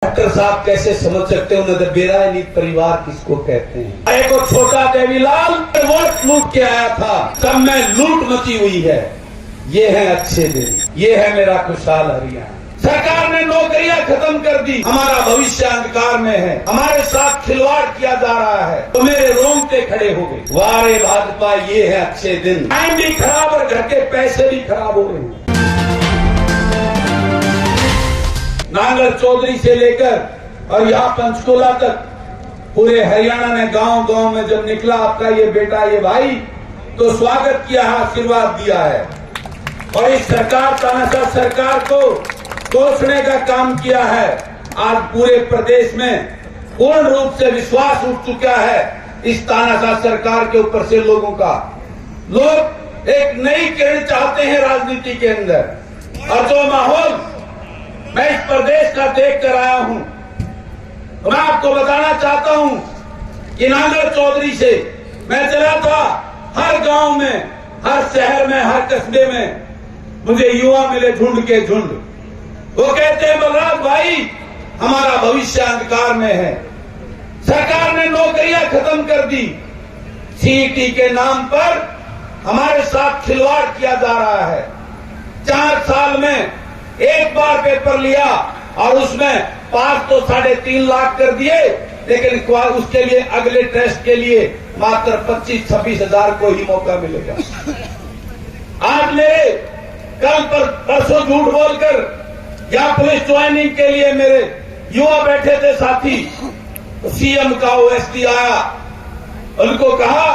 Doctor साहब कैसे समझ सकते हो नजर बेरानी परिवार किसको कहते हैं। एक छोटा देवीलाल वोट लूट के आया था, सब में लूट मची हुई है। ये है अच्छे दिन, ये है मेरा खुशहाल हरियाणा। सरकार ने नौकरियां खत्म कर दी, हमारा भविष्य अंधकार में है, हमारे साथ खिलवाड़ किया जा रहा है, तो मेरे रोंगटे खड़े हो गए। वारे भाजपा, ये है अच्छे दिन। टाइम भी खराब और घर के पैसे भी खराब हो रहे हैं। नांगल चौधरी से लेकर और यहाँ पंचकुला तक पूरे हरियाणा ने गांव गांव में जब निकला आपका ये बेटा ये भाई, तो स्वागत किया, आशीर्वाद दिया है। और इस सरकार तानाशाह सरकार को कोसने का काम किया है। आज पूरे प्रदेश में पूर्ण रूप से विश्वास उठ चुका है इस तानाशाह सरकार के ऊपर से लोगों का। लोग एक नई किरण चाहते हैं राजनीति के अंदर। और जो माहौल मैं इस प्रदेश का देख कर आया हूं, तो मैं आपको बताना चाहता हूं कि नांगल चौधरी से मैं चला था, हर गांव में, हर शहर में, हर कस्बे में मुझे युवा मिले झुंड के झुंड। वो कहते हैं बलराज भाई, हमारा भविष्य अंधकार में है। सरकार ने नौकरियां खत्म कर दी, सीईटी के नाम पर हमारे साथ खिलवाड़ किया जा रहा है। 4 साल में एक बार पेपर लिया और उसमें पास तो 3.5 लाख कर दिए, लेकिन उसके लिए अगले टेस्ट के लिए मात्र 25-26 हजार को ही मौका मिलेगा। आज मेरे कल परसों झूठ बोलकर या पुलिस ज्वाइनिंग के लिए मेरे युवा बैठे थे साथी, तो सीएम का ओएसडी आया, उनको कहा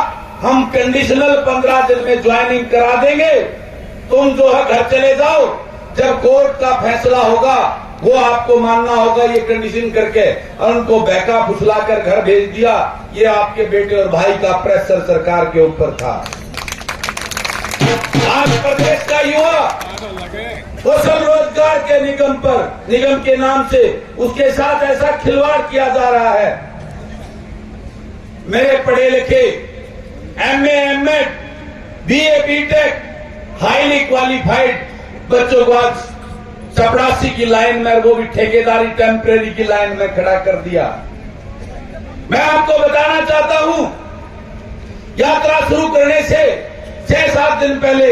हम कंडीशनल 15 दिन में ज्वाइनिंग करा देंगे, तुम जो है घर चले जाओ, जब कोर्ट का फैसला होगा वो आपको मानना होगा, ये कंडीशन करके। और उनको बहका फुसलाकर घर भेज दिया। ये आपके बेटे और भाई का प्रेशर सरकार के ऊपर था। आज प्रदेश का युवा कौशल रोजगार के निगम के नाम से उसके साथ ऐसा खिलवाड़ किया जा रहा है। मेरे पढ़े लिखे MA, MEd, BA, BTech, highly qualified बच्चों को आज चपरासी की लाइन में, वो भी ठेकेदारी टेम्परेरी की लाइन में खड़ा कर दिया। मैं आपको बताना चाहता हूं, यात्रा शुरू करने से 6-7 दिन पहले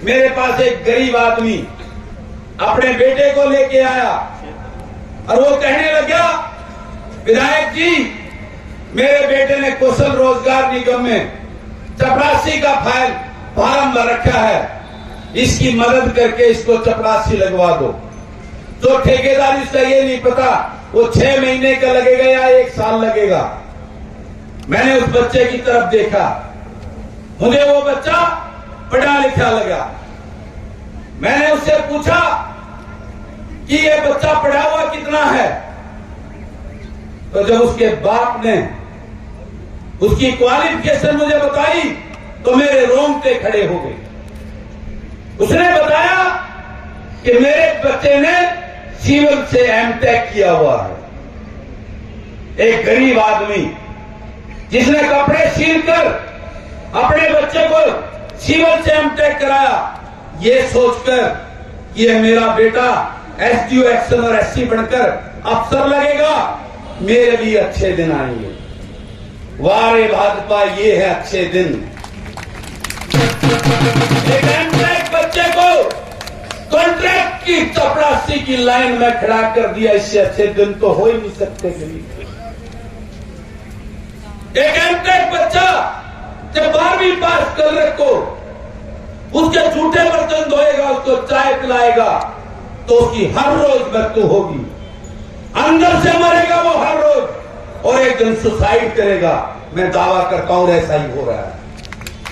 मेरे पास एक गरीब आदमी अपने बेटे को लेके आया और वो कहने लगा, विधायक जी, मेरे बेटे ने कौशल रोजगार निगम में चपरासी का फार्म भर रखा है, इसकी मदद करके इसको चपरासी लगवा दो। तो ठेकेदार इसका ये नहीं पता वो 6 महीने का लगेगा या 1 साल लगेगा। मैंने उस बच्चे की तरफ देखा, मुझे वो बच्चा पढ़ा लिखा लगा। मैंने उससे पूछा कि ये बच्चा पढ़ा हुआ कितना है, तो जब उसके बाप ने उसकी क्वालिफिकेशन मुझे बताई तो मेरे रोंगटे खड़े हो गए। उसने बताया कि मेरे बच्चे ने सिविल से एमटेक किया हुआ है। एक गरीब आदमी जिसने कपड़े सीलकर अपने बच्चे को सिविल से एमटेक कराया, ये सोचकर ये मेरा बेटा एसडीओ एक्शन और एससी बनकर अफसर लगेगा, मेरे लिए अच्छे दिन आएंगे। वारे भाजपा, ये है अच्छे दिन। एक एमटेक बच्चे को कॉन्ट्रैक्ट की चपरासी की लाइन में खड़ा कर दिया, इससे अच्छे दिन तो हो ही नहीं सकते। एक एमटेक बच्चा जब 12वीं पास कर रखो, उसके झूठे बर्तन धोएगा, उसको चाय पिलाएगा, तो उसकी हर रोज मृत्यु होगी, अंदर से मरेगा वो हर रोज, और एक दिन सुसाइड करेगा। मैं दावा करता हूं ऐसा ही हो रहा है।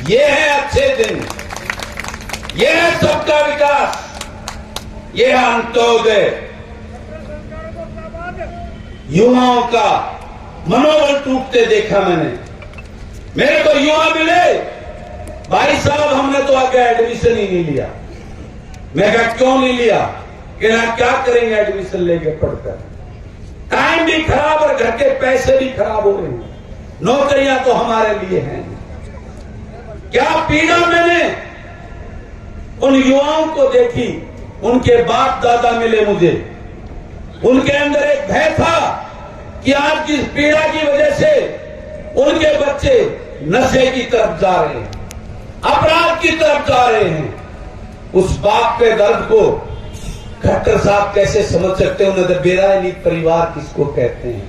ये है अच्छे दिन, ये है सबका विकास, ये है अंत्योदय। युवाओं का मनोबल टूटते देखा मैंने। मेरे को युवा मिले, भाई साहब हमने तो आगे एडमिशन ही नहीं लिया। मैं कहा क्यों नहीं लिया? कि ना क्या करेंगे एडमिशन लेके पढ़कर, टाइम भी खराब और घर के पैसे भी खराब हो रहे हैं, नौकरियां तो हमारे लिए हैं। क्या पीड़ा मैंने उन युवाओं को देखी, उनके बाप दादा मिले मुझे, उनके अंदर एक भय था कि आज की पीड़ा की वजह से उनके बच्चे नशे की तरफ जा रहे हैं, अपराध की तरफ जा रहे हैं। उस बाप के दर्द को खट्टर साहब कैसे समझ सकते हैं? उन्हें बेरानीत परिवार किसको कहते हैं?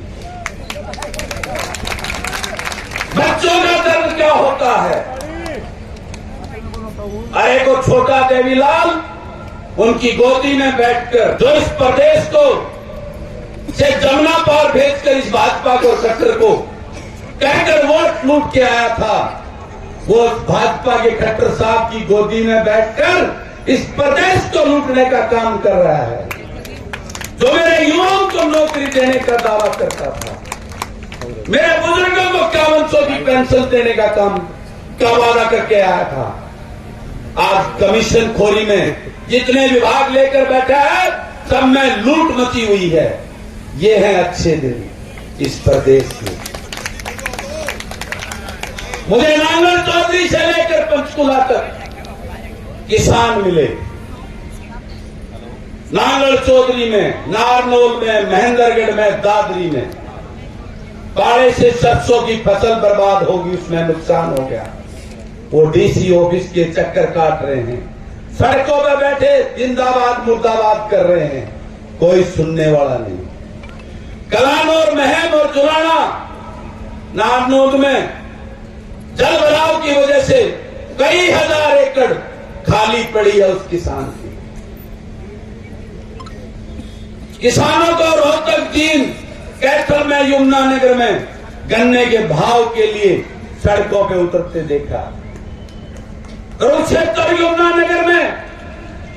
बच्चों का दर्द क्या होता है? अरे को छोटा देवीलाल उनकी गोदी में बैठकर जो इस प्रदेश को से जमुना पार भेजकर इस भाजपा को खट्टर को कहकर वोट लूट के आया था, वो भाजपा के खट्टर साहब की गोदी में बैठकर इस प्रदेश को लूटने का काम कर रहा है। जो मेरे युवाओं को नौकरी देने का दावा करता था, मेरे बुजुर्गों को 5100 की पेंशन देने का काम का वादा करके आया था, आज कमीशन खोरी में जितने विभाग लेकर बैठा है सब में लूट मची हुई है। ये है अच्छे दिन इस प्रदेश में। मुझे नांगल चौधरी से लेकर पंचकुला तक किसान मिले। नांगल चौधरी में, नारनौल में, महेंद्रगढ़ में, दादरी में बाढ़ से सरसों की फसल बर्बाद होगी, उसमें नुकसान हो गया। वो डीसी ऑफिस के चक्कर काट रहे हैं, सड़कों पर बैठे जिंदाबाद मुर्दाबाद कर रहे हैं, कोई सुनने वाला नहीं। कलानौर, महम और जुलाना, नारनौल में जल भराव की वजह से कई हजार एकड़ खाली पड़ी है उस किसान की। किसानों को रोहतक, जींद, कैथल में, यमुनानगर में गन्ने के भाव के लिए सड़कों पे उतरते देखा। कुरुक्षेत्र, यमुनानगर में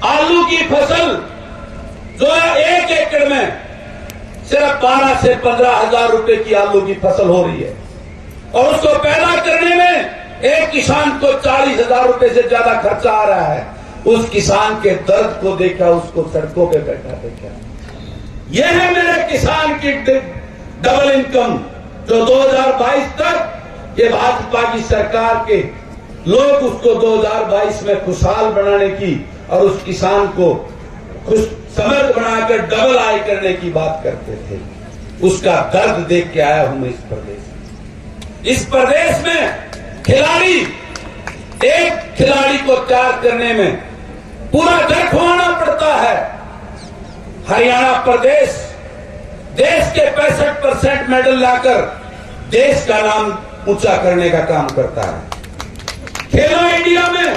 आलू की फसल जो है 1 एकड़ में सिर्फ 12 से 15 हजार रुपए की आलू की फसल हो रही है, और उसको पैदा करने में एक किसान को 40 हजार रुपए से ज्यादा खर्चा आ रहा है। उस किसान के दर्द को देखा, उसको सड़कों पे बैठा देखा। यह है मेरे किसान की डबल इनकम, जो 2022 तक ये भाजपा की सरकार के लोग उसको 2022 में खुशहाल बनाने की और उस किसान को खुश समर्थ बनाकर डबल आय करने की बात करते थे। उसका दर्द देख के आया हूं मैं इस प्रदेश में। इस प्रदेश में खिलाड़ी, एक खिलाड़ी को तैयार करने में पूरा घर खुआना पड़ता है। हरियाणा प्रदेश देश के 65% मेडल लाकर देश का नाम ऊंचा करने का काम करता है। खेलो इंडिया में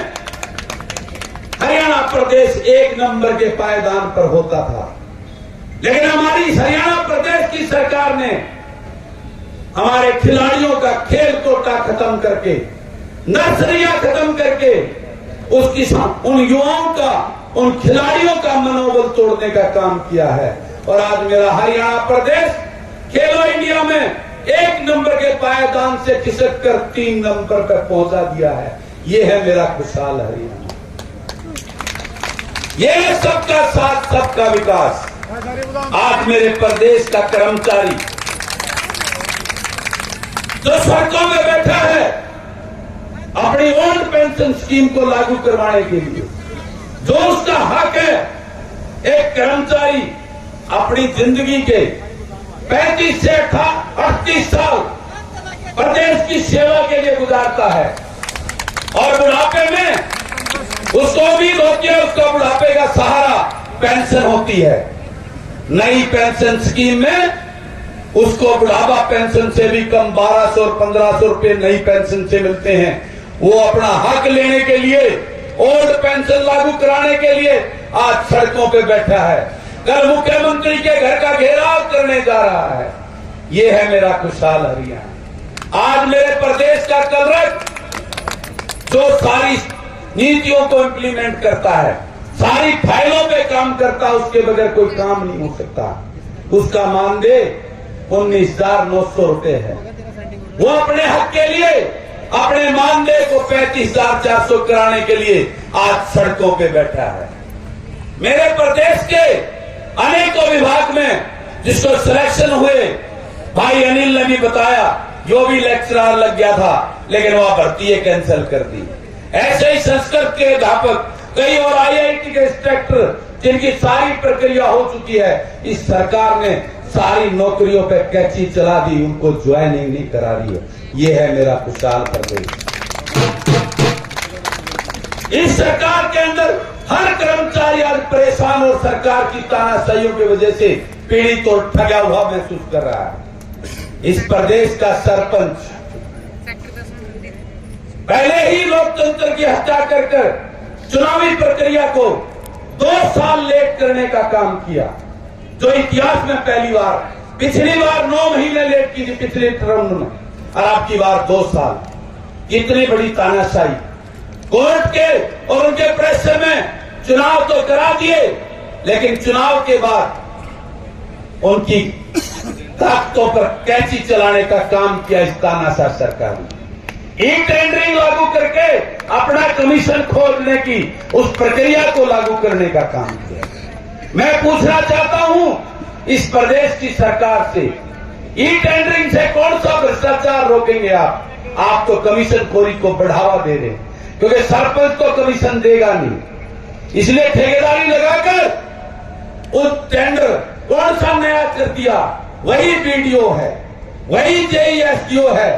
हरियाणा प्रदेश 1 नंबर के पायदान पर होता था, लेकिन हमारी हरियाणा प्रदेश की सरकार ने हमारे खिलाड़ियों का खेल कोटा खत्म करके, नर्सरियां खत्म करके उन युवाओं का, उन खिलाड़ियों का मनोबल तोड़ने का काम किया है। और आज मेरा हरियाणा प्रदेश खेलो इंडिया में 1 नंबर के पायदान से खिसक कर 3 नंबर पर पहुंचा दिया है। ये है मेरा खुशहाल हरियाणा। ये है सबका साथ, सबका विकास। आज मेरे प्रदेश का कर्मचारी जो सड़कों में बैठा है अपनी ओल्ड पेंशन स्कीम को लागू करवाने के लिए, जो उसका हक है, एक कर्मचारी अपनी जिंदगी के 35 से 38 साल प्रदेश की सेवा के लिए गुजारता है, और बुढ़ापे में उसको उम्मीद होती है, उसका बुढ़ापे का सहारा पेंशन होती है। नई पेंशन स्कीम में उसको बुढ़ापा पेंशन से भी कम 1200 और 1500 रुपए नई पेंशन से मिलते हैं। वो अपना हक लेने के लिए, ओल्ड पेंशन लागू कराने के लिए आज सड़कों पे बैठा है। कल मुख्यमंत्री के घर का घेराव करने जा रहा है। ये है मेरा खुशहाल हरियाणा। आज मेरे प्रदेश का कलरक जो सारी नीतियों को इम्प्लीमेंट करता है, सारी फाइलों पे काम करता है, उसके बगैर कोई काम नहीं हो सकता। उसका मानदेय 19,900 रुपए है। वो अपने हक के लिए, अपने मानदेय को 35,400 कराने के लिए आज सड़कों पे बैठा है। मेरे प्रदेश के अनेकों विभाग में जिसको सिलेक्शन हुए, भाई अनिल ने भी बताया, जो भी लेक्चरर लग गया था, लेकिन वह भर्ती कैंसिल कर दी। ऐसे ही संस्कृत के अध्यापक, कई और IIT के इंस्ट्रक्टर जिनकी सारी प्रक्रिया हो चुकी है, इस सरकार ने सारी नौकरियों पे कैंची चला दी, उनको ज्वाइनिंग नहीं करा रही है। ये है मेरा खुशहाल प्रदेश। इस सरकार के अंदर हर कर्मचारी आज परेशान और सरकार की तानाशाहियों की वजह से पीड़ित और ठगा हुआ महसूस कर रहा है। इस प्रदेश का सरपंच पहले ही लोकतंत्र की हत्या कर चुनावी प्रक्रिया को 2 साल लेट करने का काम किया, जो इतिहास में पहली बार। पिछली बार 9 महीने लेट की थी पिछले टर्म में, और अब की बार 2 साल। इतनी बड़ी तानाशाही। कोर्ट के और उनके प्रेशर में चुनाव तो करा दिए, लेकिन चुनाव के बाद उनकी ताकतों पर कैंची चलाने का काम किया इस तानाशाह सरकार ने। ई टेंडरिंग लागू करके अपना कमीशन खोलने की उस प्रक्रिया को लागू करने का काम किया। मैं पूछना चाहता हूं इस प्रदेश की सरकार से, ई टेंडरिंग से कौन सा भ्रष्टाचार रोकेंगे आप? आप तो कमीशन खोरी को बढ़ावा दे रहे हैं, क्योंकि सरपंच तो कमीशन देगा नहीं, इसलिए ठेकेदारी लगाकर उस टेंडर कौन सा नया कर दिया? वही बीडीओ है, वही जेईएसडीओ है,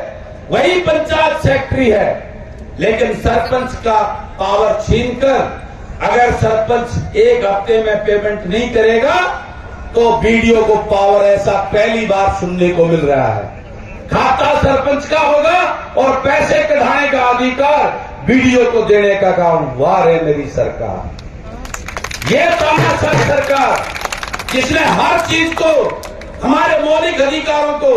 वही पंचायत सेक्रेटरी है। लेकिन सरपंच का पावर छीनकर अगर सरपंच 1 हफ्ते में पेमेंट नहीं करेगा तो बीडीओ को पावर, ऐसा पहली बार सुनने को मिल रहा है। खाता सरपंच का होगा और पैसे कढ़ाने का अधिकार बीडीओ को देने का काम। वाह रे मेरी सरकार, ये तानाशाह सरकार जिसने हर चीज को, हमारे मौलिक अधिकारों को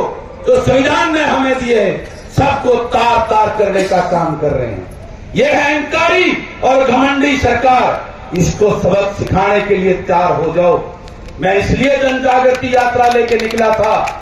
जो संविधान ने हमें दिए, सबको तार तार करने का काम कर रहे हैं। ये है अहंकारी और घमंडी सरकार। इसको सबक सिखाने के लिए तैयार हो जाओ। मैं इसलिए जन जागृति यात्रा लेके निकला था